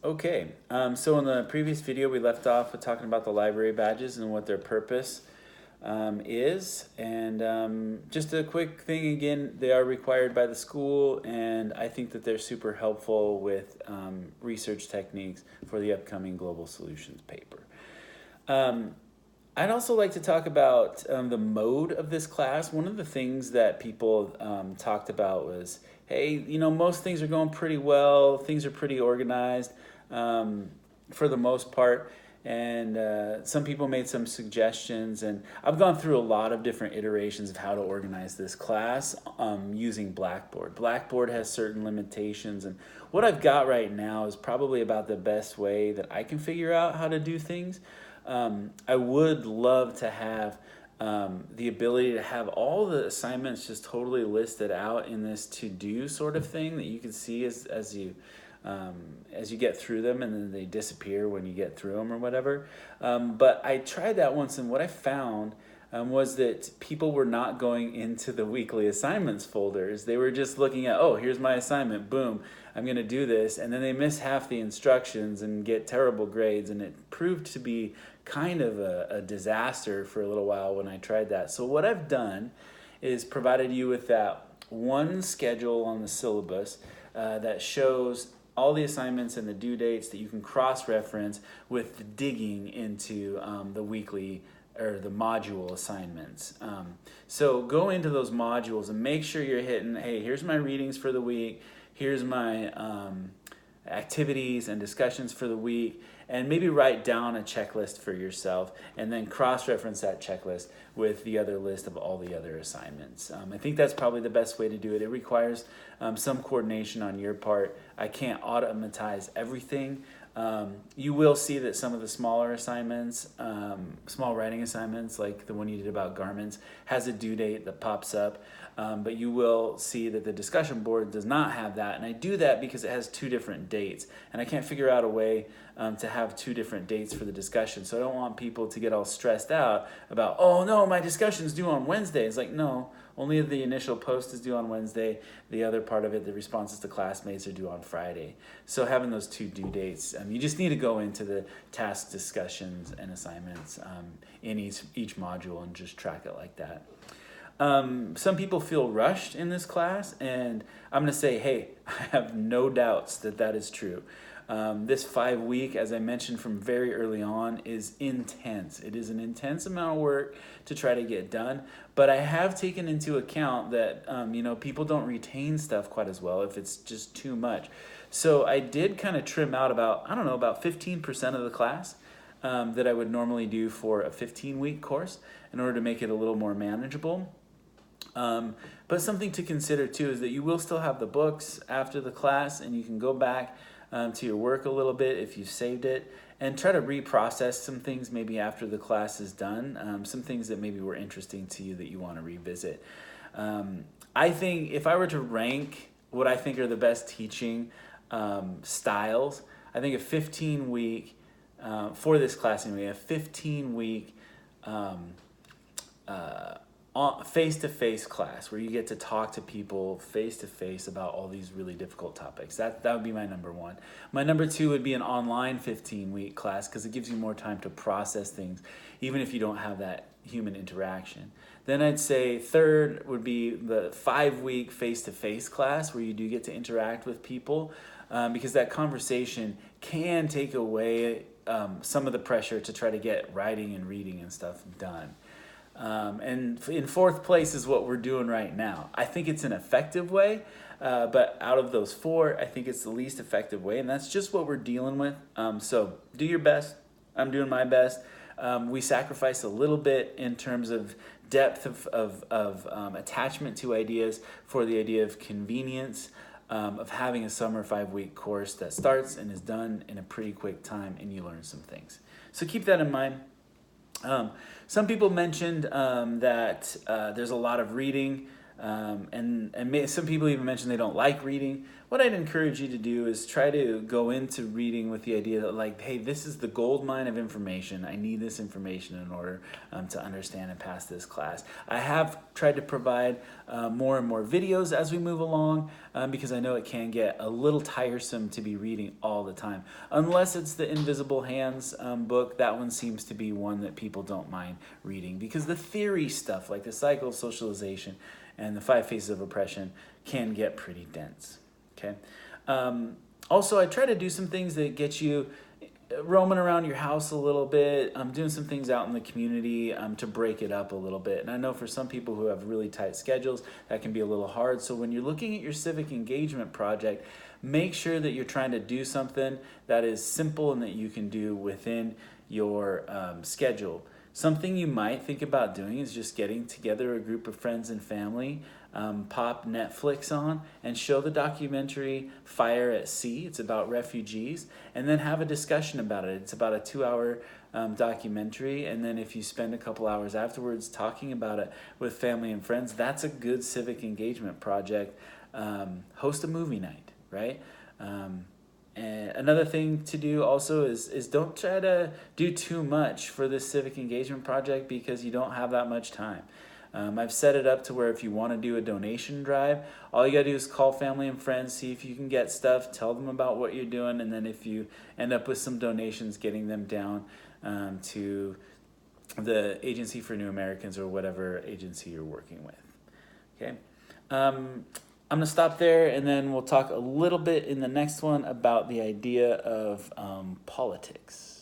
Okay, so in the previous video, we left off with talking about the library badges and what their purpose is. And just a quick thing again, they are required by the school, and I think that they're super helpful with research techniques for the upcoming Global Solutions paper. I'd also like to talk about the mode of this class. One of the things that people talked about was, hey, most things are going pretty well. Things are pretty organized for the most part. And some people made some suggestions. And I've gone through a lot of different iterations of how to organize this class using Blackboard. Blackboard has certain limitations. And what I've got right now is probably about the best way that I can figure out how to do things. I would love to have the ability to have all the assignments just totally listed out in this to-do sort of thing that you can see as you get through them, and then they disappear when you get through them or whatever. But I tried that once, and what I found was that people were not going into the weekly assignments folders. They were just looking at, oh, here's my assignment, boom, I'm going to do this. And then they miss half the instructions and get terrible grades. And it proved to be kind of a disaster for a little while when I tried that. So what I've done is provided you with that one schedule on the syllabus that shows all the assignments and the due dates that you can cross-reference with digging into the weekly or the module assignments. So go into those modules and make sure you're hitting, hey, here's my readings for the week, here's my activities and discussions for the week, and maybe write down a checklist for yourself and then cross-reference that checklist with the other list of all the other assignments. I think that's probably the best way to do it. It requires some coordination on your part. I can't automatize everything. You will see that some of the smaller assignments, small writing assignments, like the one you did about garments, has a due date that pops up. But you will see that the discussion board does not have that. And I do that because it has two different dates. And I can't figure out a way to have two different dates for the discussion. So I don't want people to get all stressed out about, oh no, my discussion's due on Wednesday. It's like, no, only the initial post is due on Wednesday. The other part of it, the responses to classmates, are due on Friday. So having those two due dates, you just need to go into the task discussions and assignments in each module and just track it like that. Some people feel rushed in this class, and I'm going to say, hey, I have no doubts that that is true. This 5-week, as I mentioned from very early on, is intense. It is an intense amount of work to try to get done, but I have taken into account that, people don't retain stuff quite as well if it's just too much. So I did kind of trim out about 15% of the class that I would normally do for a 15-week course in order to make it a little more manageable. But something to consider too is that you will still have the books after the class, and you can go back to your work a little bit if you've saved it and try to reprocess some things maybe after the class is done, some things that maybe were interesting to you that you want to revisit. I think if I were to rank what I think are the best teaching styles, I think a 15-week, for this class anyway, a 15-week face-to-face class where you get to talk to people face-to-face about all these really difficult topics. That would be my number one. My number two would be an online 15-week class because it gives you more time to process things, even if you don't have that human interaction. Then I'd say third would be the 5-week face-to-face class where you do get to interact with people because that conversation can take away some of the pressure to try to get writing and reading and stuff done. And in fourth place is what we're doing right now. I think it's an effective way, but out of those four, I think it's the least effective way, and that's just what we're dealing with. So do your best. I'm doing my best. We sacrifice a little bit in terms of depth of attachment to ideas for the idea of convenience, of having a summer 5-week course that starts and is done in a pretty quick time, and you learn some things. So keep that in mind. Some people mentioned that there's a lot of reading, and some people even mentioned they don't like reading. what I'd encourage you to do is try to go into reading with the idea that, like, hey, this is the gold mine of information. I need this information in order to understand and pass this class. I have tried to provide more and more videos as we move along because I know it can get a little tiresome to be reading all the time. Unless it's the Invisible Hands book, that one seems to be one that people don't mind reading because the theory stuff, like the cycle of socialization and the 5 phases of oppression, can get pretty dense. Okay. Also, I try to do some things that get you roaming around your house a little bit. I'm doing some things out in the community to break it up a little bit. And I know for some people who have really tight schedules, that can be a little hard. So when you're looking at your civic engagement project, make sure that you're trying to do something that is simple and that you can do within your schedule. Something you might think about doing is just getting together a group of friends and family, pop Netflix on and show the documentary Fire at Sea. It's about refugees, and then have a discussion about it. It's about a 2-hour documentary, and then if you spend a couple hours afterwards talking about it with family and friends, that's a good civic engagement project. Host a movie night, right? And another thing to do also is don't try to do too much for this civic engagement project because you don't have that much time. I've set it up to where if you want to do a donation drive, all you got to do is call family and friends, see if you can get stuff, tell them about what you're doing, and then if you end up with some donations, getting them down to the Agency for New Americans or whatever agency you're working with. Okay. I'm going to stop there, and then we'll talk a little bit in the next one about the idea of politics.